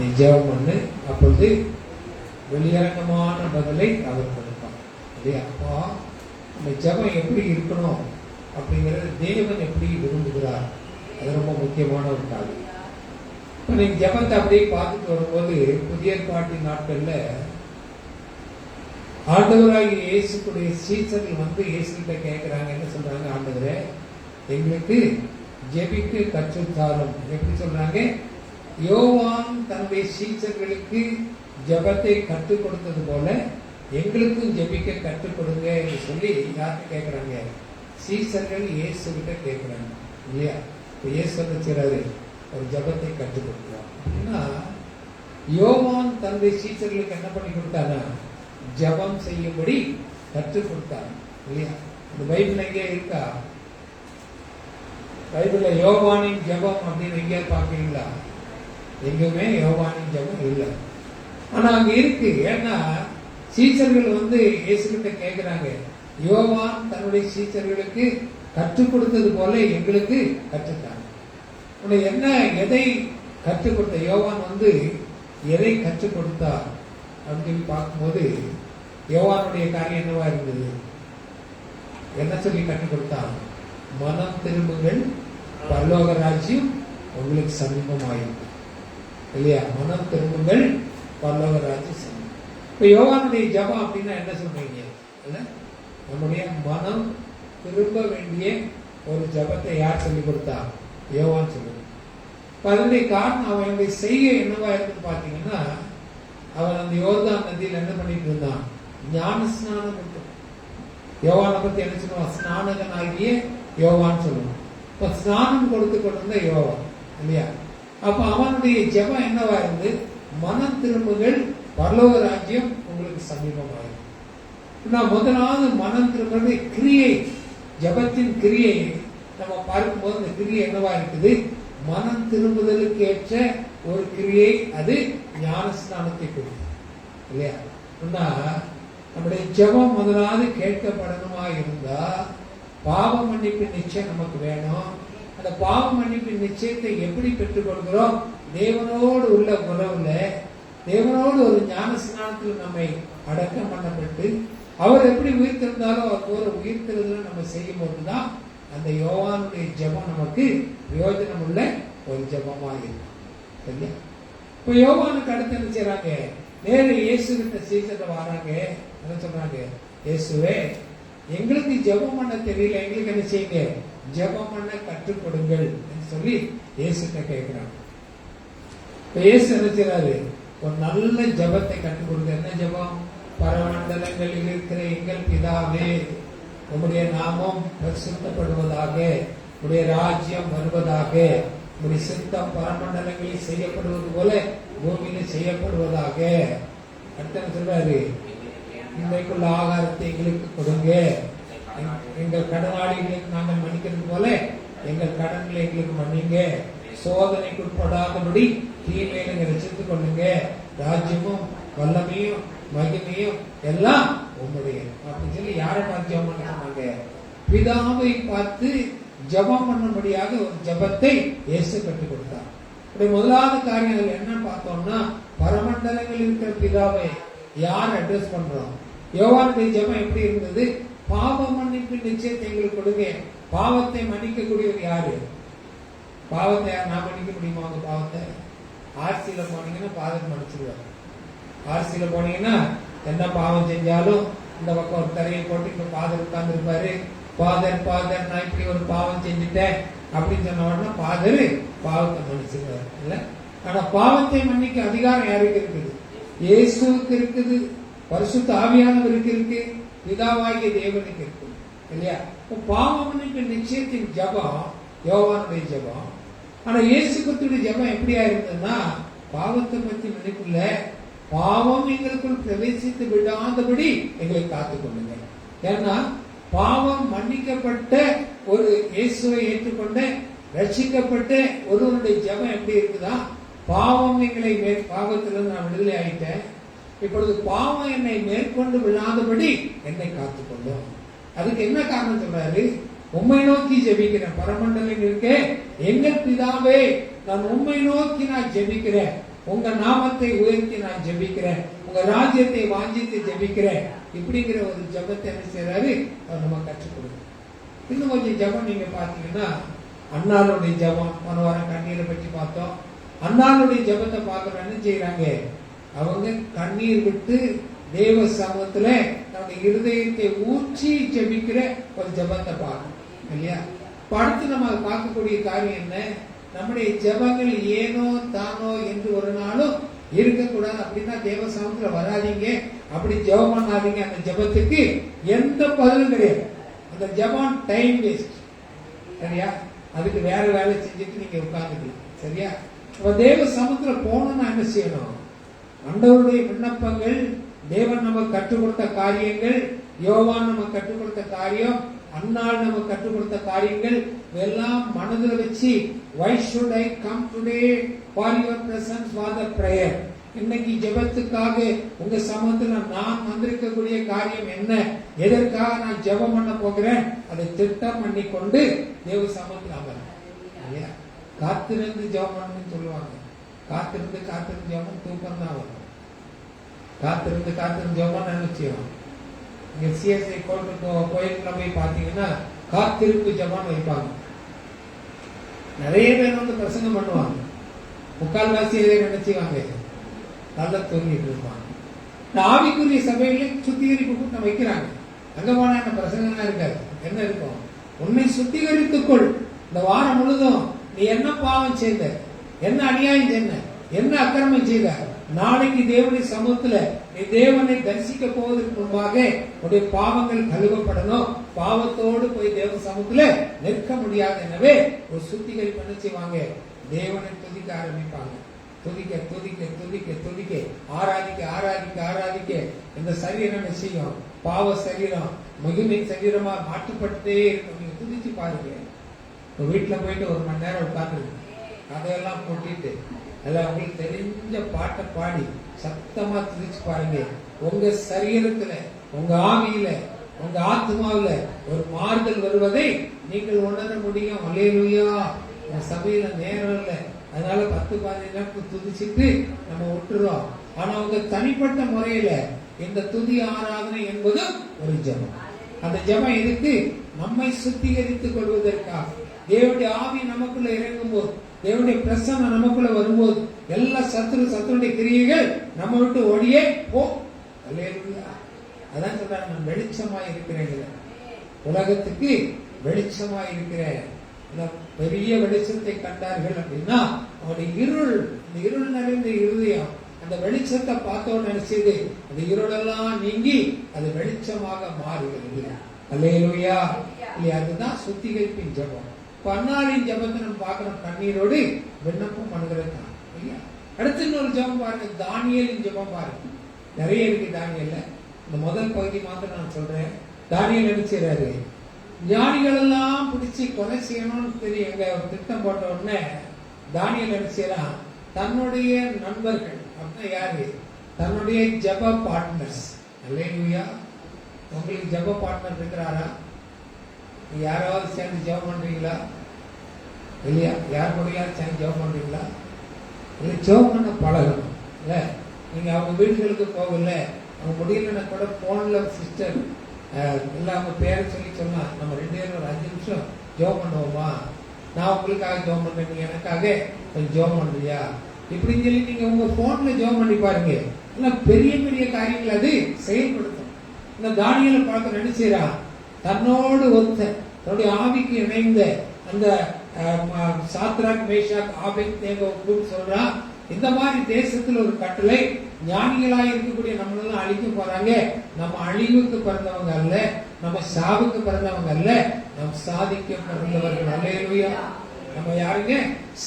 நீ ஜெபம் பண்ணு, அப்பொழுது வெளியரங்கமான பதிலை அவர் கொடுப்பார். இல்லையா? அப்பா இந்த ஜெபம் எப்படி இருக்கணும் அப்படிங்கிறது தேவன் எப்படி விரும்புகிறார், அது ரொம்ப முக்கியமான ஒரு காரியம். இப்போ நீங்க ஜெபத்தை அப்படியே பார்த்துட்டு வரும்போது புதிய ஏற்பாட்டின் நாட்கள்ல ஆண்டவராகிய இயேசுடைய சீசர்கள் வந்து இயேசுகிட்ட கேட்கிறாங்க, என்ன சொல்றாங்க? ஆண்டவரே, எங்களுக்கு ஜெபிக்க கற்றுத்தாரும். எப்படி சொல்றாங்க? யோவான் தன்னுடைய சீசர்களுக்கு ஜெபத்தை கற்றுக் கொடுத்தது போல எங்களுக்கும் ஜெபிக்க கற்றுக் கொடுங்க என்று சொல்லி யார்கிட்ட கேட்கிறாங்க? சீசர்கள் இயேசு கிட்ட கேட்கிறாங்க. இல்லையா? இப்போ இயேசு செய்றாரு, ஒரு ஜெபத்தை கற்றுக் கொடுக்கிறார். அப்படின்னா யோவான் தன்னுடைய சீசர்களுக்கு என்ன பண்ணி கொடுத்தானா? ஜெபம் செய்யும்படி கற்றுக் கொடுத்தார். இல்லையா? இந்த பைபிள் எங்கே இருக்கா? பைபிள்ல யோவானின் ஜெபம் அப்படின்னு எங்கேயா பார்க்கீங்களா? எங்குமே யோவானின் ஜெபம் இல்லை. ஆனா அங்க இருக்கு. ஏன்னா சீசர்கள் வந்து இயேசுகிட்ட கேட்கிறாங்க, யோவான் தன்னுடைய சீசர்களுக்கு கற்றுக் கொடுத்தது போல எங்களுக்கு கற்றுத்தாங்க. என்ன, எதை கற்றுக் கொடுத்த? யோவான் வந்து எதை கற்றுக் கொடுத்தார் அப்படின்னு பார்க்கும்போது யோவானுடைய காரியம் என்னவா இருந்தது? என்ன சொல்லி கற்றுக் கொடுத்தான்? மனம் திரும்புங்கள், பரலோக ராஜ்யம் உங்களுக்கு சமீபமாயிருக்கு. இல்லையா? மனம் திரும்புங்கள், பரலோக ராஜ்யம் சமீபம். இப்ப யோவானுடைய ஜெபம் அப்படின்னா என்ன சொல்றீங்க? நம்முடைய மனம் திரும்ப வேண்டிய ஒரு ஜெபத்தை யார் சொல்லிக் கொடுத்தா? யோவான் சொல்லுங்க. அதனுடைய காரணம் அவனுடைய செய்கை என்னவா இருக்குன்னு பாத்தீங்கன்னா, அவன் அந்த யோர்தான் நதியில் என்ன பண்ணிட்டு இருந்தான்? ஞான ஸ்நானம் கொடுத்தான். யோவானை பத்தி என்ன சொல்லுவான்? ஸ்நானகன் ஆகிய யோவான் சொல்லுவான். இப்ப ஸ்நானம் கொடுத்து கொண்டிருந்த யோவான். இல்லையா? அப்ப அவனுடைய ஜெபம் என்னவா இருந்து? மனம் திரும்புகள், பரலோக ராஜ்யம் உங்களுக்கு சமீபமாயிருக்கு. முதலாவது மனம் திரும்புறது கிரியை, ஜெபத்தின் கிரியை நம்ம பார்க்கும்போது அந்த கிரியை என்னவா இருக்குது? மனம் திரும்புதலுக்கு ஏற்ற ஒரு கிரியை, அது ஞான ஸ்நானத்தை கொடுக்கும். இல்லையா? நம்முடைய ஜெபம் முதலாவது கேட்கப்படணுமா இருந்தா பாவ மன்னிப்பு நிச்சயம் நமக்கு வேணும். அந்த பாவ மன்னிப்பு நிச்சயத்தை எப்படி பெற்றுக் கொள்கிறோம்? தேவனோடு உள்ள உறவுல, தேவனோடு ஒரு ஞான ஸ்நானத்தில் நம்மை அடக்கம் பண்ணப்பட்டு அவர் எப்படி உயிர்த்திருந்தாலும் அவர் போற உயிர்த்திருந்தல நம்ம செய்யும் போதுதான் அந்த யோவானுடைய ஜெபம் நமக்கு பிரயோஜனம் உள்ள ஒரு ஜெபமாக இருக்கும். சரியா? இப்ப யோவானுக்கு அடுத்து என்ன செய்யறாங்க? நேர இயேசு கிட்ட சீசர்கள் வராங்க. என்ன சொல்றாங்க? இயேசுவே, எங்களுக்கு ஜெபம் பண்ண தெரியல, எங்களுக்கு என்ன செய்யுங்க? ஜெபம் பண்ண கற்றுக் கொடுங்கள் என்று சொல்லி இயேசுகிட்ட கேட்கிறாங்க. இப்ப இயேசு என்ன செய்யறாரு? ஒரு நல்ல ஜெபத்தை கற்றுக் கொடுங்க. என்ன ஜெபம்? பரமண்டலங்களில் இருக்கிற எங்கள் பிதாவே, உம்முடைய நாமம் பரிசுத்தப்படுவதாக, உம்முடைய ராஜ்யம் வருவதாக, உம்முடைய சித்தம் பரமண்டலங்களில் செய்யப்படுவது போல பூமியில செய்யப்படுவதாக. அடுத்த சொல்றாரு, இன்றைக்குள்ள ஆகாரத்தை எங்களுக்கு கொடுங்க, எங்கள் கடனாளிகளுக்கு நாங்கள் மன்னிக்கிறது போல எங்கள் கடன்களை எங்களுக்கு மன்னிங்க, சோதனைக்கு உட்படாதபடி தீமையில ரசித்துக் கொள்ளுங்க, ராஜ்யமும் வல்லமையும் மகிமையும் எல்லாம் உங்களுடைய அப்படின்னு சொல்லி யாரை பார்த்து ஜெபம் பண்ண சொன்னாங்க? பிதாவை பார்த்து ஜெபம் பண்ணும்படியாக ஒரு ஜெபத்தை இயேசு கற்றுக் கொடுத்தார். முதலாவது காரியம் என்ன பார்த்தோம்னா, பரமண்டலங்களில் இருக்கிற பிதாவை யார் அட்ரஸ் பண்றோம்? யோவானுடைய ஜெபம் எப்படி இருந்தது? பாவ மன்னிப்பு நிச்சயத்தை எங்களுக்கு கொடுங்க. பாவத்தை மன்னிக்கக்கூடியவர் யாரு? பாவத்தை யார்? நான் மன்னிக்க முடியுமா? அவங்க பாவத்தை ஆர்சியில போனீங்கன்னா பாதத்தை மன்னிச்சிருவாங்க. ஆர்சியில போனீங்கன்னா என்ன பாவம் செஞ்சாலும் இந்த பக்கம் ஒரு தரையை போட்டு இப்ப பாதர் உட்கார்ந்து இருப்பாரு. பாதர் பாதர் நான் இப்படி ஒரு பாவம் செஞ்சுட்டேன் அப்படின்னு சொன்ன உடனே பாதர் பாவத்தை மன்னிச்சிருவாரு. இல்ல, ஆனா பாவத்தை மன்னிக்க அதிகாரம் யாருக்கு இருக்குது? இயேசுவுக்கு இருக்குது, பரிசுத்த ஆவியானவருக்கு இருக்கு, பிதாவாகிய தேவனுக்கு இருக்கு. இல்லையா? பாவ மன்னிப்பு நிச்சயத்தின் ஜெபம் யோவானுடைய ஜெபம். ஆனா இயேசு கிறிஸ்துவின் ஜெபம் எப்படியா இருந்ததுன்னா, பாவத்தை பற்றி மன்னிப்பு இல்ல, பாவம் எங்களுக்குள் பிரவேசித்து விடாதபடி எங்களை காத்துக் கொள்ளுங்க. ஏன்னா பாவம் மன்னிக்கப்பட்ட ஒரு இயேசுவை ஏற்றுக்கொண்ட ரட்சிக்கப்பட்ட ஒருவருடைய ஜெபம் எப்படி இருக்குதா? பாவம் எங்களை பாவத்திலிருந்து நான் விடுதலை ஆயிட்டேன், இப்பொழுது பாவம் என்னை மேற்கொண்டு விடாதபடி என்னை காத்துக்கொள்ளும். அதுக்கு என்ன காரணம் சொல்றாரு? உம்மை நோக்கி ஜெபிக்கிறேன், பரமண்டலம் இருக்கே எங்கள் பிதாவே நான் உம்மை நோக்கி நான் ஜெபிக்கிறேன், உங்க நாமத்தை உயர்த்தி நான் ஜெபிக்கிறேன், உங்க ராஜ்யத்தை வாஞ்சித்து ஜெபிக்கிறேன். இப்படிங்கிற ஒரு ஜெபத்தை என்ன செய்யறாரு அவர் நம்ம கற்றுக் கொடுக்கும். இன்னும் கொஞ்சம் ஜெபம் நீங்க பாத்தீங்கன்னா அன்னாளுடைய ஜெபம், போன வாரம் கண்ணீரை பற்றி பார்த்தோம். அன்னாளுடைய ஜெபத்தை பார்க்கணும். என்ன செய்யறாங்க? அவங்க கண்ணீர் விட்டு தேவ சமூகத்துல நம்முடைய இருதயத்தை ஊற்றி ஜெபிக்கிற ஒரு ஜெபத்தை பார்க்கணும் இல்லையா? அடுத்து நம்ம பார்க்கக்கூடிய காரியம் என்ன? நம்முடைய ஜெபங்கள் ஏனோ தானோ என்று ஒரு நாளும் இருக்கக்கூடாது. அப்படின்னா தேவ சமூகத்துல வராதீங்க, அப்படி ஜெபம் பண்ணாதீங்க. அந்த ஜெபத்துக்கு எந்த பதிலும் கிடையாது. அந்த ஜெபம் டைம் வேஸ்ட். சரியா? அதுக்கு வேற வேலை செஞ்சுட்டு நீங்க உட்கார்ந்துக்கலாம். சரியா? அப்ப தேவ சமூகத்துல போகணும்னா என்ன செய்யணும்? ஆண்டவருடைய விண்ணப்பங்கள், தேவன் நமக்கு கற்றுக் கொடுத்த காரியங்கள், யோவான் நமக்கு கற்றுக் கொடுத்த காரியம், அன்னாள் நமக்கு கற்றுக் கொடுத்த காரியங்கள் எல்லாம் மனதில் வச்சு why should I come today for your presence for the prayer? இன்னைக்கு ஜெபத்துக்காக உங்க சமூகத்துல நான் வந்திருக்கக்கூடிய காரியம் என்ன, எதற்காக நான் ஜெபம் பண்ண போகிறேன், அதை திட்டம் பண்ணி கொண்டு தேவ சமூகத்தில் அமரும். காத்திருந்து ஜெபம் பண்ணணும்னு சொல்லுவாங்க. காத்திருந்து ஜெபம் தூக்கம் தான் வரும். காத்திருந்து ஜெபம் நினைச்சியும் இங்க சிஎஸ்ஐ கோயிலுக்குள்ள போய் பாத்தீங்கன்னா காத்திருப்பு ஜெபம் வைப்பாங்க. நிறைய பேர் வந்து பிரசங்கம் பண்ணுவாங்க. முக்கால்வாசி எதை நினைச்சுவாங்க, நல்லா தூங்கிட்டு இருப்பாங்க. இந்த ஆவிக்குரிய சபையில சுத்திகரிப்பு கூட்டம் வைக்கிறாங்க. அங்க போனா என்ன பிரசங்கம்லாம் இருக்காது. என்ன இருக்கும்? உன்னை சுத்திகரித்துக்கொள். இந்த வாரம் முழுதும் நீ என்ன பாவம் செய்த, என்ன அநியாயம் செய்த, என்ன அக்கிரமம் செய்த, நாளைக்கு தேவனுடைய சமூகத்துல நீ தேவனை தரிசிக்க போவதற்கு முன்பாக உடைய பாவங்கள் கழுவப்படணும். பாவத்தோடு போய் தேவ சமூகத்துல நிற்க முடியாது. எனவே ஒரு சுத்திகரிப்பு பண்ண செய்வாங்க. தேவனை துதிக்க ஆரம்பிப்பாங்க. துதிக்க துதிக்க துதிக்க துதிக்க ஆராதிக்க இந்த சரீரம் என்ன செய்யும்? பாவ சரீரம் மகிமை சரீரமா மாற்றப்பட்டே இருக்கும். நீங்க துதிச்சு பாருங்க. வீட்டுல போயிட்டு 1 மணி நேரம் உட்கார்ந்து அதையெல்லாம் போட்டிட்டு எல்லாம் உங்களுக்கு தெரிஞ்ச பாட்டை பாடி சத்தமா துதிச்சு பாருங்க. உங்க சரீரத்துல, உங்க ஆவியில, உங்க ஆத்மாவில ஒரு மாறுதல் வருவதை நீங்கள் உணர முடியும். அல்லேலூயா. உங்க சபையில நேரம் இல்லை, அதனால 10-15 நாட்கள் துதிச்சுட்டு நம்ம விட்டுறோம். ஆனா உங்க தனிப்பட்ட முறையில இந்த துதி ஆராதனை என்பது ஒரு ஜெபம். அந்த ஜெபம் எதுக்கு? நம்மை சுத்திகரித்துக் கொள்வதற்காக. தேவனுடைய ஆவி நமக்குள்ள இறங்கும் போது, தேவனுடைய பிரசன்னம் நமக்குள்ள வரும்போது எல்லா சத்துருடைய கிரியைகள் நம்ம விட்டு ஓடியே போ. அல்லேலூயா. அதான் சொல்றாங்க, நான் வெளிச்சமாய் இருக்கிறேன், உலகத்துக்கு வெளிச்சமாய் இருக்கிறேன். பெரிய வெளிச்சத்தை கண்டார்கள் அப்படின்னா அவருடைய இருள் நிறைந்த இருதயம் அந்த வெளிச்சத்தை பார்த்தோன்னு நினைச்சது அந்த இருளெல்லாம் நீங்கி அது வெளிச்சமாக மாறுகிறது. அல்லேலூயா. அதுதான் சுத்திகரிப்பின் ஜெபம். பன்னாரின் ஜெபத்தை நம்ம பார்க்கிறோம். கண்ணீரோடு விண்ணப்பம் பண்ணுகிறது. அடுத்து இன்னொரு ஜெபம் பாருங்க, தானியேலின் ஜெபம் பாருங்க. நிறைய இருக்கு தானியேல்ல. இந்த முதல் பகுதி மாத்திரம் நான் சொல்றேன். தானியேல் என்ன செய்றாரு? ஞானிகள் எல்லாம் பிடிச்சி கொலை செய்யணும்னு தெரியும். எங்க திட்டம் போட்ட உடனே தானியேல் என்ன செய்யறான்? தன்னுடைய நண்பர்கள் அப்படின்னா யாரு? தன்னுடைய ஜெப பார்ட்னர்ஸ். அல்லேலூயா. உங்களுக்கு ஜெப பார்ட்னர் இருக்கிறாரா? யாராவது சேர்ந்து ஜெபம் பண்றீங்களா? இல்லையா? யார் கூட சேர்ந்து ஜெபம் பண்றீங்களா? இல்லை, ஜெபம் பண்ண பழகணும். இல்ல, நீங்க அவங்க வீடுகளுக்கு போகல, அவங்க முடியலன்னா கூட போன்ல சிஸ்டர் இல்லை அவங்க பேரை சொல்லி சொன்னா நம்ம 2 பேரும் ஒரு 5 நிமிஷம் ஜெபம் பண்ணுவோமா, நான் உங்களுக்காக ஜெபம் பண்றேன், நீங்க எனக்காக கொஞ்சம் ஜெபம் பண்றியா, இப்படின்னு சொல்லி நீங்க உங்க போன்ல ஜெபம் பண்ணி பாருங்க. எல்லாம் பெரிய பெரிய காரியங்கள் அது செயல்படுத்தும். இந்த தானியேல் பார்க்க நினைச்சா தன்னோடு ஒத்த தன்னுடைய ஆவிக்கு இணைந்த அந்த சாத்ராக் மேஷாக் ஆபேத்நேகோ சொல்றா, இந்த மாதிரி தேசத்துல ஒரு கட்டளை, ஞானிகளாக இருக்கக்கூடிய நம்மளெல்லாம் அழிக்க போறாங்க. நம்ம அழிவுக்கு பிறந்தவங்க அல்ல, நம்ம சாவுக்கு பிறந்தவங்க அல்ல, நம்ம சாதிக்க பிறந்தவர்கள். அல்லேலூயா. நம்ம யாருங்க?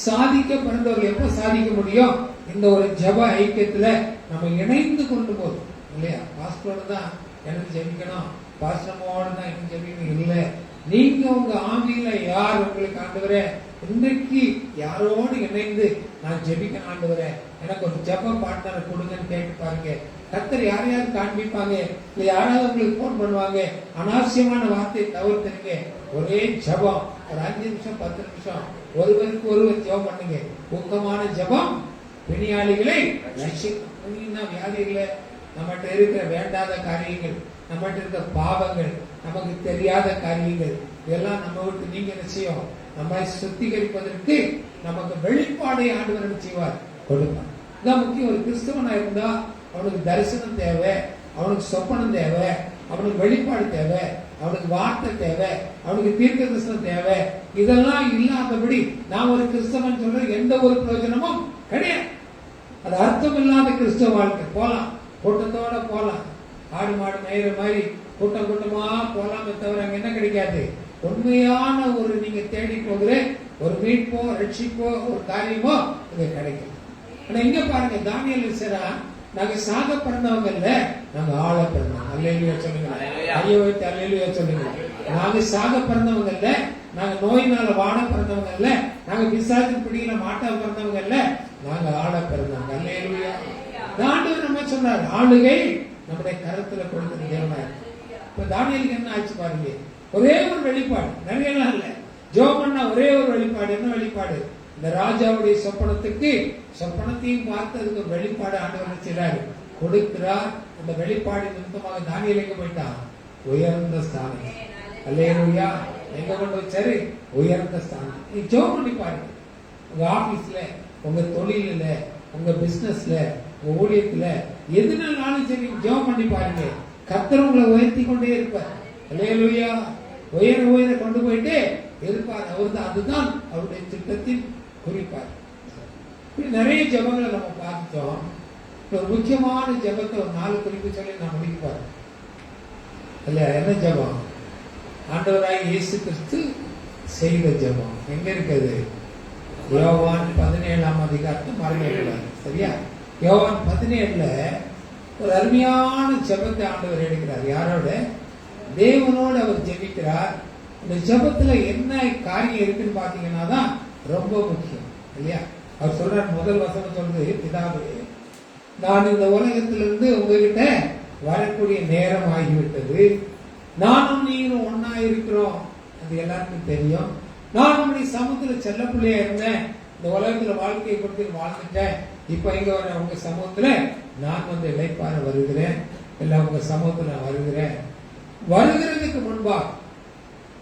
சாதிக்க பிறந்தவர்கள். எப்ப சாதிக்க முடியும்? இந்த ஒரு ஜெப ஐக்கியத்துல நம்ம இணைந்து கொண்டு போதும் இல்லையா? பாஸ்டரோட தான் எனக்கு ஜெபிக்கணும், பாஸ்டமோட தான் எனக்கு ஜெபிக்கணும் இல்லை. நீங்க உங்க ஆவியில யார் உங்களுக்கு ஆண்டவரே இன்றைக்கு யாரோடு இணைந்து நான் ஜெபிக்க ஆண்டவரே எனக்கு ஒரு ஜெப பார்ட்னரை கொடுங்கன்னு கேட்டு பாருங்க. கர்த்தர் யாரையாவது காண்பிப்பாங்க, இல்ல யாராவது உங்களுக்கு போன் பண்ணுவாங்க. அனாவசியமான வார்த்தையை தவிர்த்துருங்க. ஒரே ஜெபம் ஒரு 5 நிமிஷம் 10 நிமிஷம் ஒருவருக்கு ஒருவர் ஜெபம் பண்ணுங்க. ஊக்கமான ஜெபம் பிணியாளிகளை ரட்சிக்கும். வியாதி இல்லை, நம்மகிட்ட இருக்கிற வேண்டாத காரியங்கள், நம்மகிட்ட இருக்கிற பாவங்கள், நமக்கு தெரியாத காரியங்கள் இதெல்லாம் நம்ம விட்டு நீங்க என்ன செய்யும், நம்மை சுத்திகரிப்பதற்கு நமக்கு வெளிப்பாடை ஆண்டவர் என்ன செய்வார், கொடுப்பார். இதான் முக்கியம். ஒரு கிறிஸ்தவனா இருந்தா அவனுக்கு தரிசனம் தேவை, அவனுக்கு சொப்பனம் தேவை, அவனுக்கு வெளிப்பாடு தேவை, அவனுக்கு வார்த்தை தேவை, அவனுக்கு தீர்க்க தரிசனம் தேவை. இதெல்லாம் இல்லாதபடி நான் ஒரு கிறிஸ்தவன் சொல்ற எந்த ஒரு பிரயோஜனமும் கிடையாது. அது அர்த்தம் இல்லாத கிறிஸ்தவ வாழ்க்கை. போலாம், கூட்டத்தோட போலாம், ஆடு மாடு மேயிற மாதிரி கூட்டம் கூட்டமா போலாமே தவிர அங்க என்ன கிடைக்காது, உண்மையான ஒரு நீங்க தேடி போகிற ஒரு மீட்போ ரட்சிப்போ ஒரு காரியமோ இங்க கிடைக்கும். ஆனா இங்க பாருங்க, தானியேல் சேரா நாங்க சாக பிறந்தவங்க இல்ல, நாங்க ஆள பிறந்தவங்க. அல்லேலூயா சொல்லுங்க, ஐயோ அல்லேலூயா சொல்லுங்க. நாங்க சாக பிறந்தவங்க இல்ல, நாங்க நோயினால வாட பிறந்தவங்க இல்ல, நாங்க பிசாசின் பிடியில மாட்ட பிறந்தவங்க இல்ல, நாங்க ஆள பிறந்தவங்க. அல்லேலூயா. ஆண்டவர் நம்ம சொன்னார், ஆளுகை நம்முடைய கருத்துல கொடுக்கிற தேவனா. இப்ப தானியேலுக்கு என்ன ஆச்சு பாருங்க, ஒரே ஒரு வெளிப்பாடு, நிறைய எல்லாம் இல்ல, ஜோமன்னா ஒரே ஒரு வெளிப்பாடு. என்ன வெளிப்பாடு? இந்த ராஜாவுடைய சொப்பனத்துக்கு சொப்பனத்தையும் பார்த்து அதுக்கு வெளிப்பாடு ஆண்டவர் செய்றாரு, கொடுக்கிறார். அந்த வெளிப்பாடு நிமித்தமாக தானியேல் எங்க போயிட்டான், உயர்ந்த ஸ்தானம். அல்லேலூயா. எங்க கொண்டு வச்சாரு, உயர்ந்த ஸ்தானம். நீ ஜோம் பண்ணி பாருங்க, உங்க ஆபீஸ்ல, உங்க தொழில, உங்க பிசினஸ்ல, உங்க ஊழியத்துல, எதுனாலும் சரி ஜோம் பண்ணி பாருங்க, கர்த்தர் உங்களை உயர்த்தி கொண்டே இருப்பார். அல்லேலூயா. உயர உயர கொண்டு போயிட்டு இருப்பார். அவர்தான், அதுதான் அவருடைய திட்டத்தின் குறிப்பார். நிறைய ஜெபங்களை நம்ம பார்த்தோம். ஒரு முக்கியமான ஜெபத்தை ஒரு 4 குறிப்பு சொல்லி நான் முடிப்பார் இல்லையா? என்ன ஜெபம்? ஆண்டவராய் இயேசு கிறிஸ்து செய்த ஜெபம். எங்க இருக்குது? யோவான் 17ஆம் அதிகாரத்தை மறந்துடக்கூடாது. சரியா? யோவான் 17ல ஒரு அருமையான ஜெபத்தை ஆண்டவர் எடுக்கிறார். யாரோட? தேவனோடு அவர் ஜெபிக்கிறார். இந்த ஜெபத்துல என்ன காரியம் இருக்குன்னு பாத்தீங்கன்னா தான் ரொம்ப முக்கியம் இல்லையா? அவர் சொல்றார், முதல் வசனம் சொல்றது, பிதாவே நான் இந்த உலகத்திலிருந்து உங்ககிட்ட வரக்கூடிய நேரம் ஆகிவிட்டது, நானும் நீங்களும் ஒன்னா இருக்கிறோம், அது எல்லாருக்கும் தெரியும். நான் நம்முடைய சமூகத்துல செல்ல பிள்ளையா இருந்தேன், இந்த உலகத்துல வாழ்க்கையை கொடுத்து வாழ்ந்துட்டேன். இப்ப இங்க வர உங்க சமூகத்துல நான் வந்து இளைப்பாற வருகிறேன், இல்ல உங்க சமூகத்துல நான் வருகிறேன். வருகிறதுக்கு முன்பாக,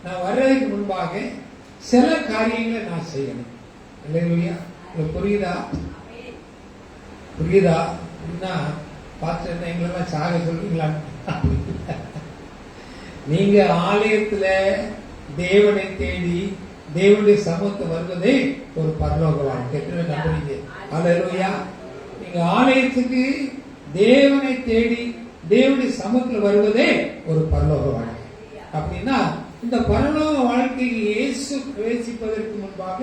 நான் வர்றதுக்கு முன்பாக சில காரியங்களை நான் செய்யணும். இல்லையா? புரியுதா? புரியுதா? அப்படின்னா பார்த்து எங்களெல்லாம் சாக சொல்றீங்களா? நீங்க ஆலயத்துல தேவனை தேடி தேவனுடைய சமூகத்தை வருவதே ஒரு பரலோக வாழ்க்கை. நம்புறீங்க? அல்லேலூயா. நீங்க ஆலயத்துக்கு தேவனை தேடி தேவனுடைய சமூகத்தில் வருவதே ஒரு பரலோக வாழ்க்கை. அப்படின்னா இந்த பரலோக வாழ்க்கையை இயேசு பிரவேசிப்பதற்கு முன்பாக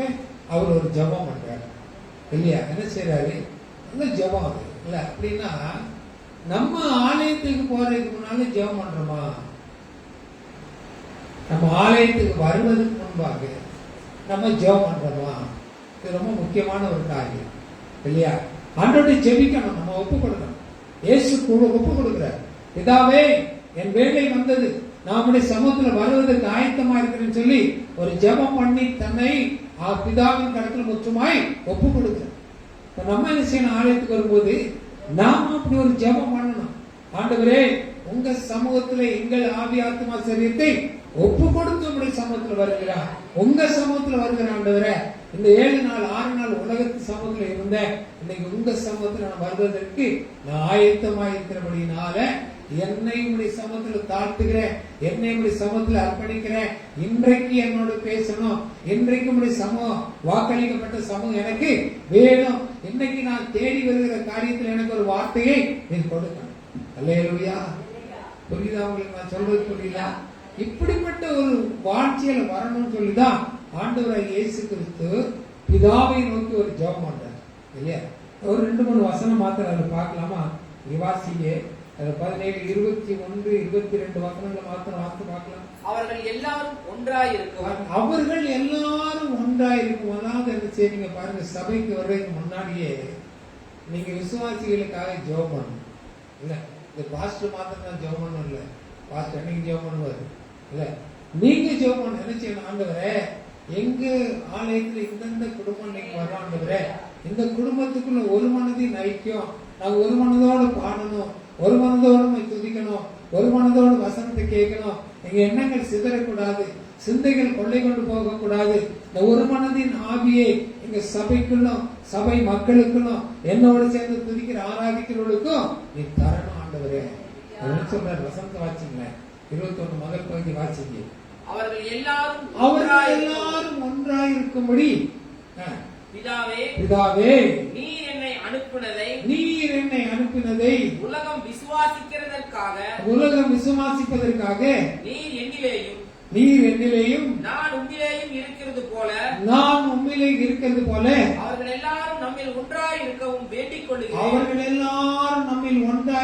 அவர் ஒரு ஜெபம் பண்றாரு இல்லையா? என்ன செய்யறாரு? அந்த ஜெபம் அது இல்ல. அப்படின்னா நம்ம ஆலயத்துக்கு போறதுக்கு முன்னால ஜெபம் பண்றோமா? நம்ம ஆலயத்துக்கு வருவதற்கு முன்பாக நம்ம ஜெபம் பண்றோமா? இது ரொம்ப முக்கியமான ஒரு காரியம் இல்லையா? ஆண்டவரை ஜெபிக்கணும், நம்ம ஒப்பு கொடுக்கணும். இயேசு ஒப்பு கொடுக்கிறார், பிதாவே என் வேலை வந்தது, நம்முடைய சமூகத்துல வருவதற்கு ஆயத்தமா இருக்கிறேன்னு சொல்லி ஒரு ஜெபம் பண்ணி தன்னை பிதாவின் கருத்துல முற்றுமாய் ஒப்பு கொடுக்கிறார். இப்ப நம்ம என்ன செய்யணும்? ஆலயத்துக்கு வரும்போது நாம அப்படி ஒரு ஜெபம் பண்ணணும். ஆண்டவரே உங்க சமூகத்துல எங்கள் ஆவி ஆத்மா சரீரத்தை ஒப்பு கொடுத்து உங்களுடைய சமூகத்துல வருகிறார், உங்க சமூகத்துல வருகிற ஆண்டவரே, இந்த 7 நாள் 6 நாள் உலகத்து சமூகத்துல இருந்த இன்னைக்கு உங்க சமூகத்துல நான் வருவதற்கு நான் ஆயத்தமா இருக்கிறபடினால என்னை உடைய சமூகத்துல தாழ்த்துகிறேன், என்னை உடைய சமூகத்துல அர்ப்பணிக்கிறேன். இன்றைக்கு என்னோட பேசணும், இன்றைக்கு உடைய சமூகம் வாக்களிக்கப்பட்ட சமூகம் எனக்கு வேணும். இன்னைக்கு நான் தேடி வருகிற காரியத்தில் எனக்கு ஒரு வார்த்தையை நீ கொடுக்கணும். அல்லேலூயா. புரியுதா உங்களுக்கு நான் சொல்றது? புரியுதா? இப்படிப்பட்ட ஒரு வாழ்ச்சியில வரணும்னு சொல்லிதான் ஆண்டவராகிய இயேசு கிறிஸ்து பிதாவை நோக்கி ஒரு ஜெபம் பண்றார் இல்லையா? ஒரு 2-3 வசனம் மாத்திரம் அதை பார்க்கலாமா? நிவாசிங்க 17, 21, 22 வசனங்களை மாத்திரம் வாசித்து பார்க்கலாம். அவர்கள் எல்லாரும் ஒன்றாயிருக்கும். அவர்கள் எல்லாரும் ஒன்றாயிருக்கும். அதாவது என்ன செய்யுங்க பாருங்க, சபைக்கு வர்றதுக்கு முன்னாடியே நீங்க விசுவாசிகளுக்காக ஜெபம் பண்ணணும் இல்ல. இந்த பாஸ்டர் மாத்திரம் தான் ஜெபம் பண்ணணும் இல்ல, பாஸ்டர் என்னைக்கு ஜெபம் பண்ணுவாரு இல்ல, நீங்க ஜெபம் பண்ண. என்ன செய்யணும்? ஆண்டவரே எங்க ஆலயத்துல இந்தந்த குடும்பம் இன்னைக்கு வர்றோம் ஆண்டவரே, இந்த குடும்பத்துக்குள்ள ஒரு மனதின் ஐக்கியம், நாங்க ஒரு மனதோடு பாடணும், ஒரு மனதோடு நம்ம துதிக்கணும், ஒரு மனதோடு வசனத்தை கேட்கணும், எங்க எண்ணங்கள் சிதறக்கூடாது, சிந்தைகள் கொள்ளை கொண்டு போக கூடாது. இந்த ஒரு மனதின் ஆவியை எங்க சபைக்குள்ளும் சபை மக்களுக்குள்ளும் என்னோட சேர்ந்து துதிக்கிற ஆராதிக்கிறவர்களுக்கும் நீ தரணும் ஆண்டவரே. சொல்றாரு வசனத்தை வாசிங்க, 21 முதல் பகுதி வாசிங்க. அவர்கள் எல்லாரும் ஒன்றாய் இருக்கும்படி பிதாவே பிதாவே நீர் என்னை அனுப்பினதை உலகம் விசுவாசிப்பதற்காக நீர் என்னிலேயும் நான் உம்மிலேயும் இருக்கிறது போல அவர்கள் எல்லாரும் நம்மில் ஒன்றாய் இருக்கவும் வேண்டிக்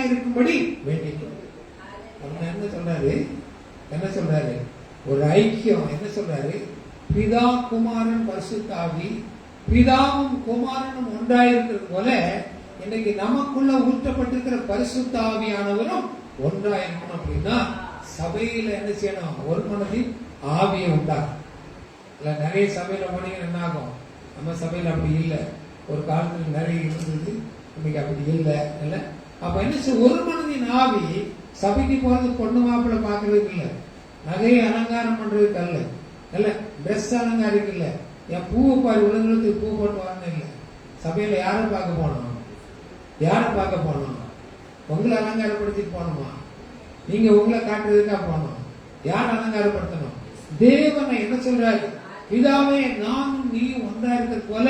இருக்கும்படி வேண்டிக் கொள்கிறேன். என்ன சொல்றாரு? ஒரு ஐக்கியம். என்ன சொல்றாரு? பிதா குமாரன் பரிசுத்த ஆவி, பிதாவும் குமாரனும் ஒன்றாயிருக்கிறது போல இன்னைக்கு நமக்குள்ள ஊற்றப்பட்டிருக்கிற பரிசுத்த ஆவியானவரும் ஒன்றாயிருக்கணும். அப்படின்னா சபையில என்ன செய்யணும்? ஒரு மனதின் ஆவியை உண்டாகும். இல்ல நிறைய சபையில போனீங்கன்னா என்ன ஆகும்? நம்ம சபையில அப்படி இல்லை. ஒரு காலத்துல நிறைய இருந்தது, இன்னைக்கு அப்படி இல்லை. இல்ல அப்ப என்ன செய்ய? ஒரு மனதின் ஆவி. சபைக்கு போறது பொண்ணு மாப்பிள்ளை பாக்குறதுக்கு இல்ல, நகையை அலங்காரம் பண்றதுக்கு அல்ல, இல்ல ட்ரெஸ் அலங்காரிக்கு இல்ல, என் பூவை பாரு உலகத்துக்கு பூ போட்டு வரணும் இல்ல. சபையில யாரை பார்க்க போனோம்? உங்களை அலங்காரப்படுத்திட்டு போனோமா? நீங்க உங்களை காட்டுறதுக்கா போனோம்? யார் அலங்காரப்படுத்தணும்? தேவனை என்ன சொல்றாரு? பிதாவே நானும் நீ ஒன்றா இருக்கிறது போல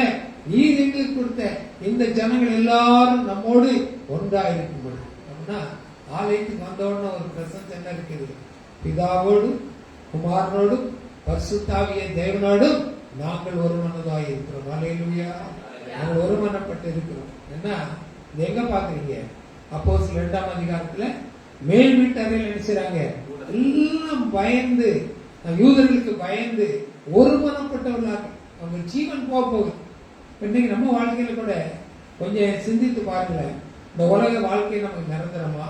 நீர் எங்களுக்கு கொடுத்த இந்த ஜனங்கள் எல்லாரும் நம்மோடு ஒன்றா இருக்கும்போது அப்படின்னா ஆலயத்துக்கு வந்தோடனே ஒரு பிரசன்ஸ் என்ன இருக்குது? பிதாவோடும் குமாரனோடும் பரிசுத்தாவிய தேவனோடும் நாங்கள் ஒரு மனதாய் இருக்கிறோம். அல்லேலூயா. நாங்கள் ஒரு மனப்பட்டு இருக்கிறோம். என்ன எங்க பாக்குறீங்க? அப்போஸ்தலர் 2ஆம் அதிகாரத்துல மேல் வீட்டறையில் நினைச்சாங்க எல்லாம் பயந்து, யூதர்களுக்கு பயந்து ஒரு மனப்பட்டவர்களாக அவங்க ஜீவன் போகுது. இன்னைக்கு நம்ம வாழ்க்கையில கூட கொஞ்சம் சிந்தித்து பாருங்களேன். இந்த உலக வாழ்க்கை நமக்கு நிரந்தரமா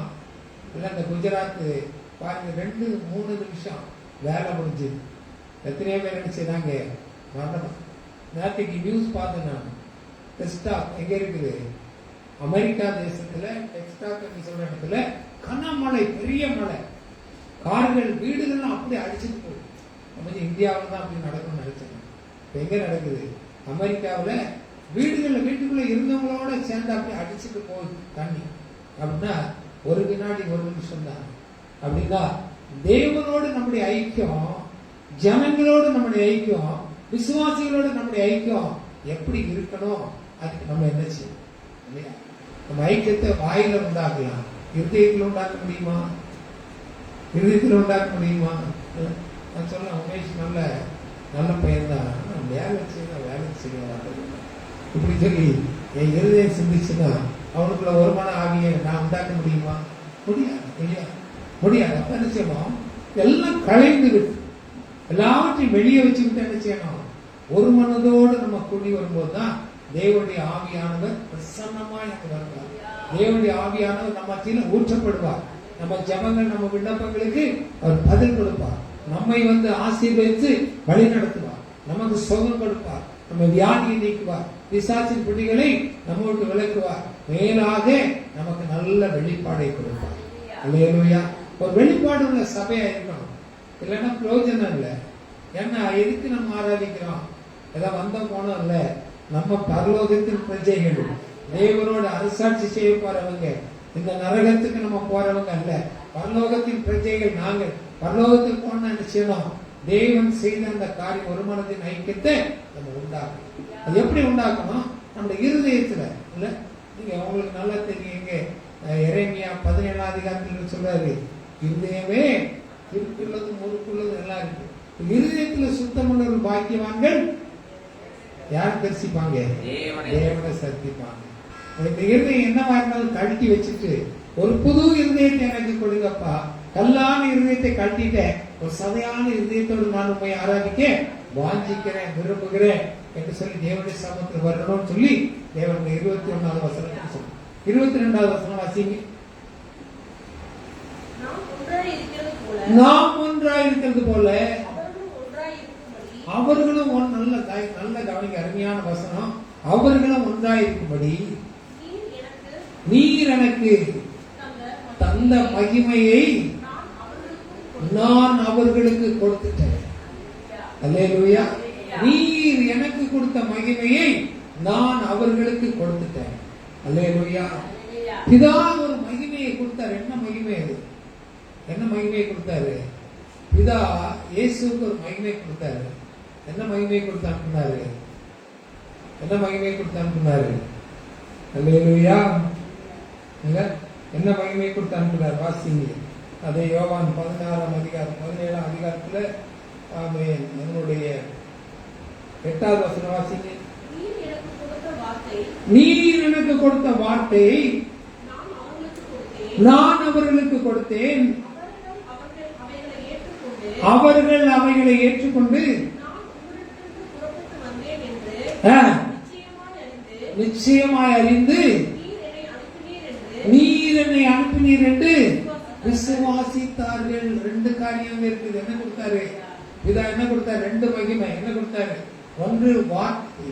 இல்ல? இந்த குஜராத் பாருங்க, 2-3 நிமிஷம் வேலை முடிஞ்சது. எத்தனையோ பேர் நினைச்சாங்க மரணம். நேற்றுக்கு நியூஸ் பார்த்தேன் நான். டெக்ஸ்டாக் எங்க இருக்குது? அமெரிக்கா தேசத்துல டெக்ஸ்டாக் சொல்ற இடத்துல கனமழை, பெரிய மழை, கார்கள் வீடுகள்லாம் அப்படியே அடிச்சுட்டு போகுது. நம்ம இந்தியாவில் தான் அப்படி நடக்கும்னு நினைச்சேன். எங்க நடக்குது? அமெரிக்காவில் வீட்டுக்குள்ள இருந்தவங்களோட சேர்ந்து அப்படி அடிச்சுட்டு போகுது தண்ணி. அப்படின்னா ஒரு வினாடி 1 நிமிஷம் தான். அப்படின்னா தேவனோடு நம்முடைய ஐக்கியம், ஜனங்களோடு நம்முடைய ஐக்கியம், விசுவாசிகளோடு நம்முடைய ஐக்கியம் எப்படி இருக்கணும்? அதுக்கு நம்ம என்ன செய்யணும்? இல்லையா? நம்ம ஐக்கியத்தை வாயில உண்டாக்கலாம், இருதயத்தில் உண்டாக்க முடியுமா? நான் சொல்ல உமேஷ் நல்ல பையன் தான், வேலை செய்ய இப்படி சொல்லி என் இருதயம் சிந்திச்சுன்னா அவனுக்குள்ள ஒரு மன ஆவியை நான் உண்டாக்க முடியுமா? முடியாது. அப்ப என்ன செய்யணும்? எல்லாம் கலைந்து விட்டு எல்லாவற்றையும் வெளியே வச்சுக்கிட்டு என்ன செய்யணும்? ஒரு மனதோடு நம்ம கூடி வரும்போது தான் தேவனுடைய ஆவியானவர் பிரசன்னமாய் நமக்கு வருவார். தேவனுடைய ஆவியானவர் நம்ம மத்தியில ஊற்றப்படுவார். நம்ம ஜெபங்கள், நம்ம விண்ணப்பங்களுக்கு அவர் பதில் கொடுப்பார். நம்மை ஆசீர்வதித்து வழி நடத்துவார். நமக்கு சுகம் கொடுப்பார். நம்ம வியாதியை நீக்குவார். பிசாசின் பிடிகளை நம்மளுக்கு விளக்குவார். மேலாக நமக்கு நல்ல வெளிப்பாடை கொடுப்பார். அல்லேலூயா. ஒரு வெளிப்பாடு உள்ள சபையா இருக்கணும். இல்லைன்னா பிரயோஜனம் இல்லை. ஏன்னா எதுக்கு நம்ம ஆராதிக்கிறோம்? ஏதாவது வந்தோம் போனோம் இல்ல. நம்ம பரலோகத்தின் பிரஜைகள், தேவனோட அரசாட்சி செய்ய போறவங்க, இந்த நரகத்துக்கு நம்ம போறவங்க அல்ல. பரலோகத்தின் பிரஜைகள் நாங்கள். பரலோகத்துக்கு போன என்ன செய்யணும்? தேவன் செய்த அந்த காரியம், ஒரு மனதின் ஐக்கியத்தை நம்ம உண்டாக்கணும். அது எப்படி உண்டாக்கணும்? நம்முடைய இருதயத்துல இல்ல. நீங்க உங்களுக்கு நல்லா தெரியும், இங்க எரேமியா 17ஆம் அதிகாரத்தில் சொல்றாரு, இருதயமே இருக்குள்ளது முறுக்குள்ளது எல்லாம் இருக்கு. இருதயத்துல சுத்தமுள்ள பாக்கியவான்கள் யார் தரிசிப்பாங்க? தேவனை சர்த்திப்பாங்க. இந்த இருதயம் என்னவா இருந்தாலும் கழட்டி வச்சுட்டு ஒரு புது இருதயத்தை எனக்கு கொடுங்கப்பா, கல்லான இருதயத்தை கழட்டிட்ட ஒரு சதையான இருதயத்தோடு நான் உண்மை ஆராதிக்க வாஞ்சிக்கிறேன், விரும்புகிறேன் என்று சொல்லி தேவனுடைய சமூகத்தில் வரணும்னு சொல்லி தேவனுடைய 21வது வசனத்தை சொல்லி 22வது வசனம் வாசிங்க. நாம் ஒன்றாய் இருக்கிறது போல அவர்களும் நல்ல கவனிக்க, அருமையான வசனம். அவர்களும் ஒன்றாயிருக்கும்படி நீர் எனக்கு தந்த மகிமையை நான் அவர்களுக்கு கொடுத்துட்டேன். அல்லேலூயா. நீர் எனக்கு கொடுத்த மகிமையை நான் அவர்களுக்கு கொடுத்துட்டேன். அல்லேலூயா. பிதா ஒரு மகிமையை கொடுத்தார். என்ன மகிமை அது? என்ன மகிமையை கொடுத்தாரு? பிதா இயேசுக்கு ஒரு மகிமை கொடுத்தாரு. என்ன மகிமையை கொடுத்தாரு? என்ன மகிமையை கொடுத்தாரு? அல்லேலூயா. என்ன மகிமையை கொடுத்தாரு? வாசிங்க. அதை யோவான் 16ஆம் அதிகாரம் 17ஆம் அதிகாரத்துல நம்முடைய 8வது வசனம் வாசிங்க. நீர் எனக்கு கொடுத்த வார்த்தையை நான் அவர்களுக்கு கொடுத்தேன். அவர்கள் அவைகளை ஏற்றுக்கொண்டு நிச்சயமாய் அறிந்து நீர் என்னை அனுப்பினீர் என்று விசுவாசித்தார்கள். 2 காரியம் இருக்குது. என்ன கொடுத்தாரு? இதா என்ன கொடுத்தாரு? 2 மகிமை. என்ன கொடுத்தாரு? ஒன்று வார்த்தை,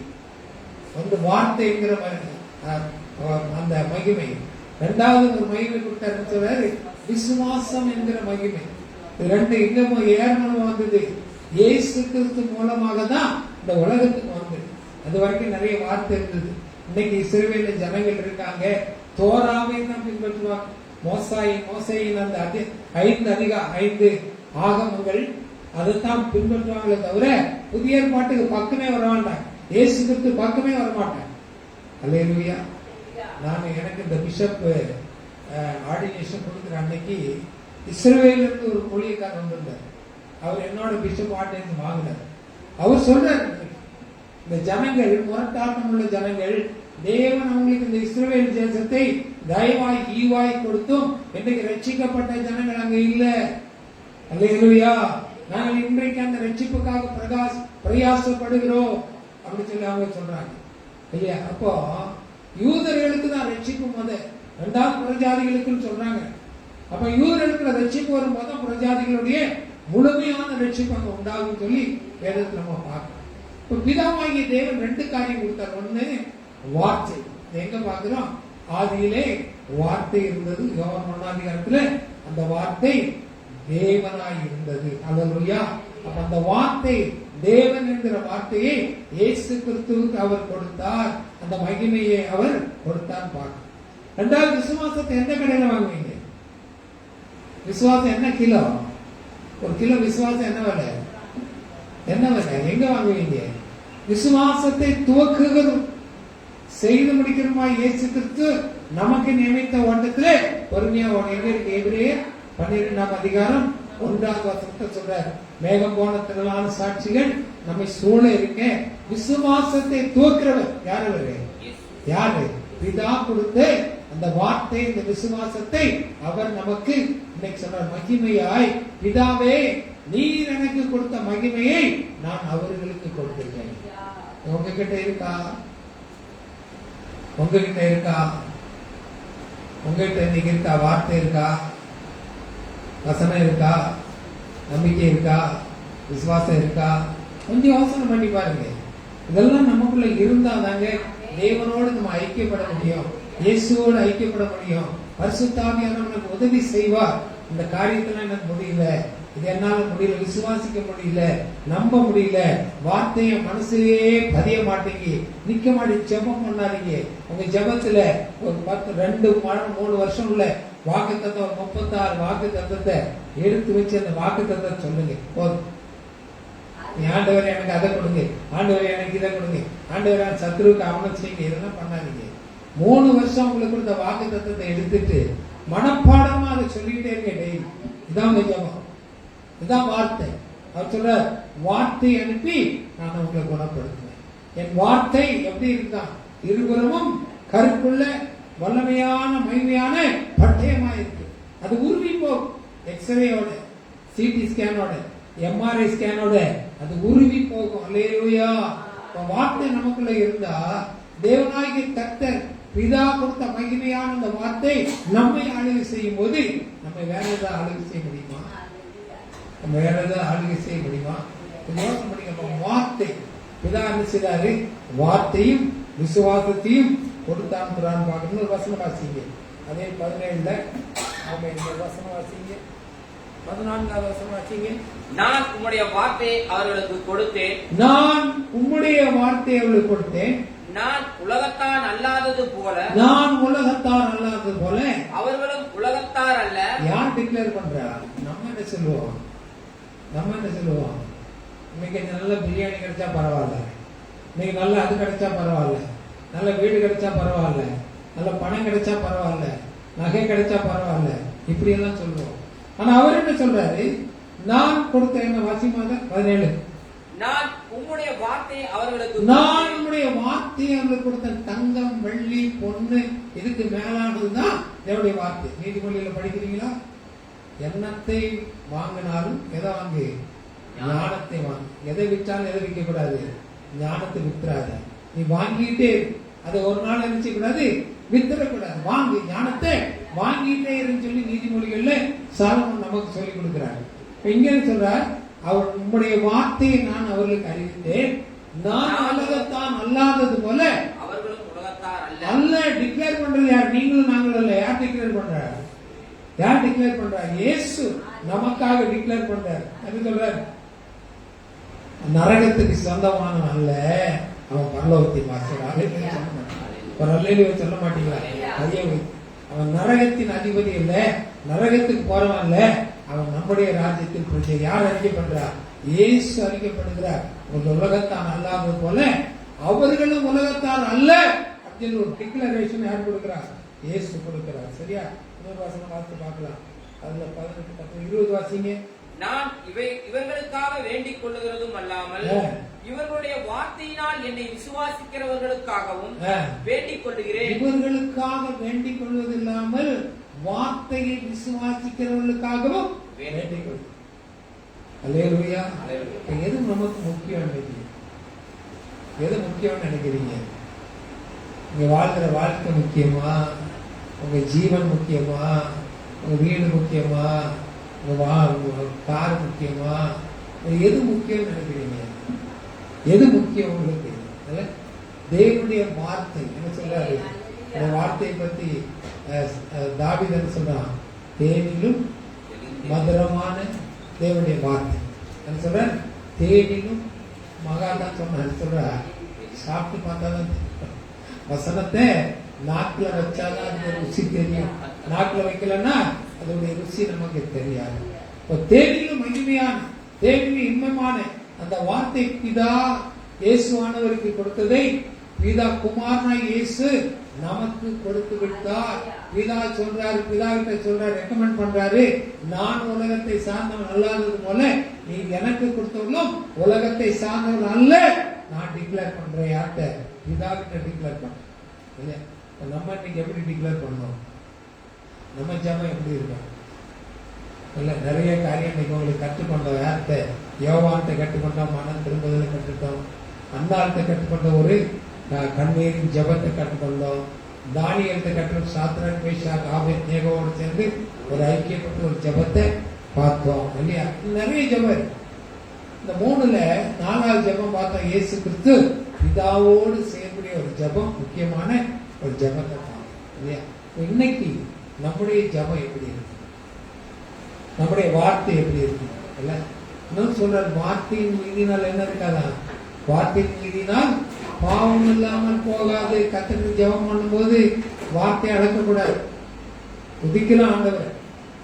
ஒன்று வார்த்தைங்கிற அந்த மகிமை. 2வது ஒரு மகிமை கொடுத்தாருன்னு சொல்றாரு, விசுவாசம் என்கிற மகிமை. 2 எங்க ஏறணும் வந்தது? இயேசு கிறிஸ்து மூலமாக தான் இந்த உலகத்துக்கு வந்தது. அது வரைக்கும் நிறைய வார்த்தை இருந்தது. இன்னைக்கு இஸ்ரவேல்ல ஜனங்கள் இருக்காங்க, தோராவை தான் பின்பற்றுவாங்க. மோசையின் அந்த 5 ஆகமங்கள் அதைத்தான் பின்பற்றுவாங்களே தவிர புதிய ஏற்பாட்டுக்கு பக்கமே வர மாட்டாங்க. இயேசு கிறிஸ்து பக்கமே வர மாட்டாங்க. அல்லேலூயா. நான் எனக்கு இந்த பிஷப் ஆர்டினேஷன் கொடுக்குற அன்னைக்கு இஸ்ரவேல்ல இருந்து ஒரு ஊழியக்காரர் வந்திருந்தார். அவர் என்னோட பிஷப் ஆர்டினேஷன் வாங்கினார். அவர் சொல்றாரு, இந்த ஜனங்கள் முரட்டாட்டம் உள்ள ஜனங்கள், தேவன் அவங்களுக்கு இந்த இஸ்ரவேல் தேசத்தை தயவாய் ஈவாய் கொடுத்தும் இன்றைக்கு ரட்சிக்கப்பட்ட ஜனங்கள் அங்க இல்ல. அல்லேலூயா. நாங்கள் இன்றைக்கு அந்த ரட்சிப்புக்காக பிரயாசப்படுகிறோம் அப்படின்னு சொல்லி அவங்க சொல்றாங்க இல்லையா? அப்போ யூதர்களுக்கு தான் ரட்சிப்பு முதல், 2வது புறஜாதிகளுக்குன்னு சொல்றாங்க. அப்ப யூதர்களுக்கு ரட்சிப்பு வரும்போது புறஜாதிகளுடைய முழுமையான ரட்சிப்பு அங்க உண்டாகும் சொல்லி வேதத்துல நம்ம பார்க்கிறோம். இப்ப பிதாவாகிய தேவன் 2 காரியம் கொடுத்தார். ஒண்ணு வார்த்தை. எங்க பார்க்கிறோம்? ஆதியிலே வார்த்தை இருந்தது. யோவான் 1ஆம் அதிகாரத்துல அந்த வார்த்தை தேவனாய் இருந்தது. அல்லேலூயா. அப்ப அந்த வார்த்தை, தேவன் என்கிற வார்த்தையை இயேசு கிறிஸ்துவுக்கு அவர் கொடுத்தார். அந்த மகிமையை அவர் கொடுத்தார் பார்க்க. 2வது விசுவாசத்தை எந்த கடையில வாங்குவீங்க? விசுவாசம் என்ன கிலோ? ஒரு கிலோ விசுவாசம் என்ன விலை? என்ன விலை? எங்க வாங்குவீங்க? விசுவாசத்தை துவக்குகிறோம் செய்து முடிக்கிறோமா இயேசு கிறிஸ்து நமக்கு நியமித்த ஓட்டத்திலே பொறுமையா எங்க இருக்கு? எபிரேயர் 12ஆம் அதிகாரம் 1வது வசனத்தை சொல்றார், மேகம் போன திரளான சாட்சிகள் நம்மை சூழ இருக்க விசுவாசத்தை துவக்கிறவர் யாரு? யாரு? பிதா கொடுத்த அந்த வார்த்தை, இந்த விசுவாசத்தை அவர் நமக்கு இன்னைக்கு சொல்றார், மகிமையாய் பிதாவே நீர் எனக்கு கொடுத்த மகிமையை நான் அவர்களுக்கு கொடுத்திருக்கேன். உங்ககிட்ட இருக்கா? உங்ககிட்ட இருக்கா? உங்ககிட்ட இன்னைக்கு இருக்கா? வார்த்தை இருக்கா? வசனம் இருக்கா? நம்பிக்கை இருக்கா? விசுவாசம் இருக்கா? கொஞ்சம் யோசனை பண்ணி பாருங்க. இதெல்லாம் நமக்குள்ள இருந்தா தாங்க தேவனோடு நம்ம ஐக்கியப்பட முடியும், இயேசுவோடு ஐக்கியப்பட முடியும். பரிசுத்த ஆவியானவர் நமக்கு உதவி செய்வார். இந்த காரியத்துல எனக்கு முடியல, இது என்னால முடியல, விசுவாசிக்க முடியல, நம்ப முடியல, வார்த்தைய மனசுலயே பதிய மாட்டேங்க, நிக்க மாட்டேங்க, ஜெபம் பண்ணாதீங்க. உங்க ஜெபத்துல ஒரு 10, 2, 3 வருஷம் உள்ள வாக்கு தத்துவம் 36 வாக்கு தத்துவத்தை எடுத்து வச்சு அந்த வாக்கு தத்துவத்தை சொல்லுங்க. போதும். ஆண்டவரே எனக்கு அதை கொடுங்க, ஆண்டவரே எனக்கு இதை கொடுங்க, ஆண்டவரே சத்ருவுக்கு அவனை செய்யுங்க, இதெல்லாம் பண்ணாதீங்க. 3 வருஷம் உங்களுக்கு கொடுத்த வாக்கு தத்துவத்தை எடுத்துட்டு மனப்பாடமா அதை சொல்லிக்கிட்டே இருக்க டெய்லி. இதான் உங்க ஜெபம், இதான் வார்த்தை. அவர் சொல்ற வார்த்தை அனுப்பி நான் உங்களை குணப்படுத்துவேன். என் வார்த்தை எப்படி இருந்தான்? இருபுறமும் கருப்புள்ள வல்லமையான மகிமையான பட்டயமா இருக்கு. அது உருவி போகும். எக்ஸ்ரேயோட, சிடி ஸ்கேனோட, எம்ஆர்ஐ ஸ்கேனோட அது உருவி போகும். அல்லேலூயா. வார்த்தை நமக்குள்ள இருந்தா தேவனாகிய கர்த்தர் பிதா கொடுத்த மகிமையான அந்த வார்த்தை நம்மை ஆளுகை செய்யும் போது நம்ம வேற ஏதாவது ஆளுகை செய்ய முடியுமா? நம்ம வேற ஏதாவது ஆளுகை செய்ய முடியுமா? யோசனை பண்ணிக்க. வார்த்தை பிதா என்ன செய்தாரு? வார்த்தையும் விசுவாசத்தையும் கொடுத்தான்னு பார்க்கணும். ஒரு வசனம் வாசிங்க, அதே 17ல வசனம் வாசிங்க, 14வது வசனம் வாசிங்க. நான் உம்முடைய வார்த்தையை அவர்களுக்கு கொடுத்தேன், நான் உம்முடைய வார்த்தையை அவர்களுக்கு கொடுத்தேன், நான் உலகத்தான் அல்லாதது போல, நான் உலகத்தார் அல்லாதது போல அவர்களும் உலகத்தார் அல்ல. யார் டிக்ளேர் பண்றா? நம்ம என்ன சொல்லுவோம்? நம்ம என்ன சொல்லுவோம்? இன்னைக்கு நல்ல பிரியாணி கிடைச்சா பரவாயில்ல, இன்னைக்கு நல்ல அது கிடைச்சா பரவாயில்ல, நல்ல வீடு கிடைச்சா பரவாயில்ல, நல்ல பணம் கிடைச்சா பரவாயில்ல, நகை கிடைச்சா பரவாயில்ல, இப்படி எல்லாம் சொல்லுவோம். ஆனா அவர் என்ன சொல்றாரு? நான் கொடுத்த என்ன வாசிமாக 17, நான் உம்முடைய வார்த்தையை அவர்களுக்கு நான் உம்முடைய வார்த்தையை அவர்களுக்கு கொடுத்த. தங்கம் வெள்ளி பொண்ணு இதுக்கு மேலானதுதான் தேவனுடைய வார்த்தை. நீதிமொழியில படிக்கிறீங்களா? எண்ணத்தை வாங்கினாலும் எதை வாங்கு? ஞானத்தை வாங்கு. எதை விற்றாலும் எதை விற்க கூடாது? ஞானத்தை வித்துறாத. நீ வாங்கிட்டே அதை ஒரு நாள் நினைச்ச கூடாது, வித்துடக்கூடாது. வாங்கு, ஞானத்தை வாங்கிட்டே இருன்னு சொல்லி நீதிமொழிகள்ல சாலமோன் நமக்கு சொல்லிக் கொடுக்கிறார். இங்க சொல்றார், அவர் உம்முடைய வார்த்தையை நான் அவர்களுக்கு அறிவித்தேன், நான் உலகத்தான் அல்லாதது போல அவர்களும் உலகத்தார் அல்ல. அல்ல. டிக்ளேர் பண்றது யார்? நீங்களும் நாங்களும் அல்ல. யார் டிக்ளேர் பண்றார்? யார் டிக்ளேர் பண்றார்? இயேசு நமக்காக டிக்ளேர் பண்றார். அது சொல்றார், நரகத்துக்கு சொந்தமானவன் அல்ல, அவன் பரலோகத்தின் வாசல். சொல்ல மாட்டீங்களா? அவன் நரகத்தின் அதிபதி இல்ல, நரகத்துக்கு போறவன் இல்ல, அவன் நம்முடைய ராஜ்யத்தில் பிரஜை. யார் அறிக்கப்படுறார்? இயேசு அறிக்கப்படுகிறார். உலகத்தான் அல்லாதது போல அவர்களும் உலகத்தார் அல்ல அப்படின்னு ஒரு டிக்ளரேஷன் யார் கொடுக்கிறார்? இயேசு கொடுக்கிறார். சரியா? இன்னொரு வாசனை வாசித்து பார்க்கலாம். அதுல 18, 10, 20 வாசிங்க. நான் இவர்களுக்காக வேண்டிக் கொள்ளுகிறதும் அல்லாமல் இவர்களுடைய வார்த்தையினால் என்னை விசுவாசிக்கிறவர்களுக்காகவும் வேண்டிக் கொள்ளுகிறேன். இவர்களுக்காக வேண்டிக் கொள்வதில்லாமல் வார்த்தையை விசுவாசிக்கிறவர்களுக்காகவும் வேண்டிக் கொள்ளும். அல்லேலூயா. எது நமக்கு முக்கியம்? எது முக்கியம் நினைக்கிறீங்க? இங்க வாழ்கிற வாழ்க்கை முக்கியமா? உங்க ஜீவன் முக்கியமா? உங்க வீடு முக்கியமா? உங்க கார் முக்கியமா? எது முக்கியம் நினைக்கிறீங்க? எது முக்கியம் உங்களுக்கு? தேவனுடைய வார்த்தை என்ன சொல்றாரு? அந்த வார்த்தையை பத்தி தாவீது என்ன சொல்றான்? தேனிலும் மதுரமான தேவனுடைய வார்த்தை என்ன சொல்ற? தேனிலும் மகாதான் சொன்ன சொல்ற. சாப்பிட்டு பார்த்தாதான் வசனத்தை நாக்குல வச்சாதான் அந்த ருசி தெரியும். நாக்குல வைக்கலன்னா அதோடைய ருசி நமக்கு தெரியாது. தேனிலும் மகிமையான தேனிலும் இன்பமான அந்த வார்த்தை பிதா இயேசுவானவருக்கு கொடுத்ததை பிதா குமாரனாய் இயேசு நமக்கு கொடுத்து விட்டார். பிதா சொல்றாரு, பிதா கிட்ட சொல்றாரு, ரெக்கமெண்ட் பண்றாரு, நான் உலகத்தை சார்ந்தவன் அல்லாதது போல நீ எனக்கு கொடுத்தவங்களும் உலகத்தை சார்ந்தவன் அல்ல. நான் டிக்ளேர் பண்றேன். யார்கிட்ட? பிதா கிட்ட டிக்ளேர் பண்றேன். இல்லையா? நம்ம இன்னைக்கு எப்படி டிக்ளேர் பண்ணோம்? நம்ம ஜபம் எப்படி இருக்கும்? இல்ல, நிறைய காரியம் இன்னைக்கு உங்களுக்கு கற்றுக்கொண்டோம். யார்கிட்ட? யோவான்கிட்ட கற்றுக்கொண்டோம், மனம் திரும்புதலை கற்றுட்டோம். அன்னார்கிட்ட கற்றுக்கொண்ட ஒரு கண்ணீரின் ஜபத்தை கற்றுக்கொண்டோம். தானியத்தை கற்றுக்கொண்டு சாத்ராக் மேஷாக் ஆபேத்நேகோவோடு சேர்ந்து ஒரு ஐக்கியப்பட்ட ஒரு ஜபத்தை பார்த்தோம். இல்லையா? நிறைய ஜபம். இந்த 3ல 4வது ஜபம் பார்த்தோம். இயேசு கிறிஸ்து பிதாவோடு செய்யக்கூடிய ஒரு ஜபம், முக்கியமான ஒரு ஜபத்தை பார்த்தோம். இல்லையா? இன்னைக்கு நம்முடைய ஜபம் எப்படி இருக்கு? நம்முடைய வார்த்தை எப்படி இருக்கு? இல்ல, இன்னும் சொல்ற, வார்த்தையின் மீதினால் என்ன இருக்காதா? வார்த்தையின் மீதினால் பாவம் இல்லாமல் போகாது. கத்துக்கு ஜெபம் பண்ணும்போது வார்த்தையை அடக்கக்கூடாது. துதிக்கலாம் ஆண்டவரை,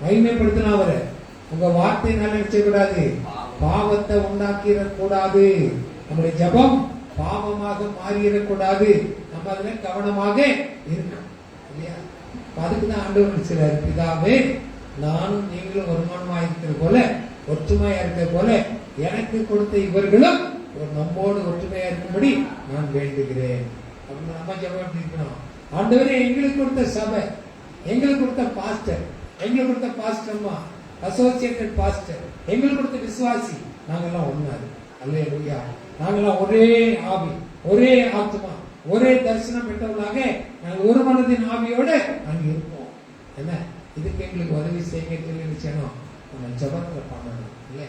மகிமைப்படுத்தலாம் அவரை. உங்க வார்த்தையினால நினைச்சக்கூடாது, பாவத்தை உண்டாக்கிடக்கூடாது. நம்முடைய ஜெபம் பாவமாக மாறிடக்கூடாது. நம்ம அதுல கவனமாக இருக்கணும். இல்லையா? அதுக்குதான் ஆண்டவர் நினைச்சாரு, பிதாவே நானும் நீங்களும் ஒருமானமா இருக்கிற போல, ஒற்றுமையா இருக்கிற போல எனக்கு கொடுத்த இவர்களும் ஒரு நம்மோடு ஒற்றுமையா இருக்கும்படி நான் வேண்டுகிறேன். அப்படின்னு நம்ம ஜெபம் இருக்கணும். ஆண்டவரே, எங்களுக்கு கொடுத்த சபை, எங்களுக்கு கொடுத்த பாஸ்டர், எங்களுக்கு கொடுத்த பாஸ்டர்மா, அசோசியேட்டட் பாஸ்டர், எங்களுக்கு கொடுத்த விசுவாசி, நாங்கெல்லாம் ஒன்னாரு. அல்லேலூயா. நாங்கெல்லாம் ஒரே ஆவி, ஒரே ஆத்மா, ஒரே தரிசனம் பெற்றவர்களாக நாங்கள் ஒரு மனதின் ஆவியோட நாங்கள் இருப்போம். என்ன, இதுக்கு எங்களுக்கு உதவி செய்ய சொல்லி நினைச்சோம். நம்ம ஜெபத்துல பண்ணணும் இல்ல.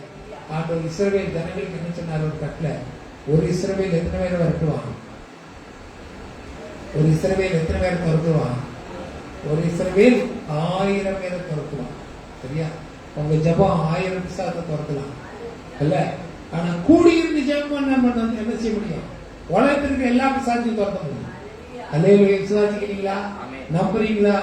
ஆண்டவர் இஸ்ரவேல் ஜனங்களுக்கு என்ன சொன்னார் ஒரு கட்டல, ஒரு இஸ்ரவேல் எத்தனை பேரை வரட்டுவான்? ஒரு இஸ்ரவேல் எத்தனை பேரை துரத்துவான்? ஒரு இஸ்ரவேல் 1000 பேரை துரத்துவான். சரியா? உங்க ஜெபம் 1000 பிசாசை துரத்தலாம் இல்ல. ஆனா கூடியிருந்து ஜெபம் நம்ம என்ன செய்ய முடியும்? உலகத்திற்கு எல்லா பிசாசையும் துரத்த முடியும். அல்லேலூயா. விசுவாசிக்கிறீங்களா? நம்புறீங்களா?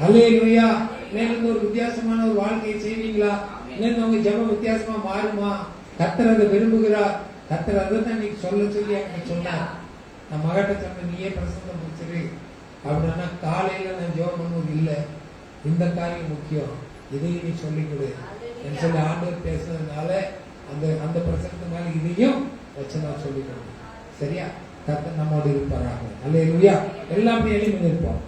அல்லேலூயா. மேலும் ஒரு வித்தியாசமான ஒரு வாழ்க்கையை செய்வீங்களா? இன்னும் உங்க ஜெபம் வித்தியாசமா மாறுமா? கர்த்தர் அதை விரும்புகிறார். கர்த்தர் அதை தான் நீ சொல்ல சொல்லி எனக்கு சொன்னார். நான் மகட்ட சொன்ன நீயே பிரசங்கம் முடிச்சிரு அப்படின்னா காலையில நான் ஜெபம் பண்ணுவது இல்லை. இந்த காரியம் முக்கியம், இதையும் நீ சொல்லிக் கொடு என்று சொல்லி ஆண்டவர் பேசுனதுனால அந்த அந்த பிரசங்கத்து மேல இதையும் வச்சு நான் சொல்லிக் கொடுக்கணும். சரியா? கர்த்தர் நம்மோடு இருப்பாராக. அல்லேலூயா. எல்லாமே எளிமையாக இருப்போம்.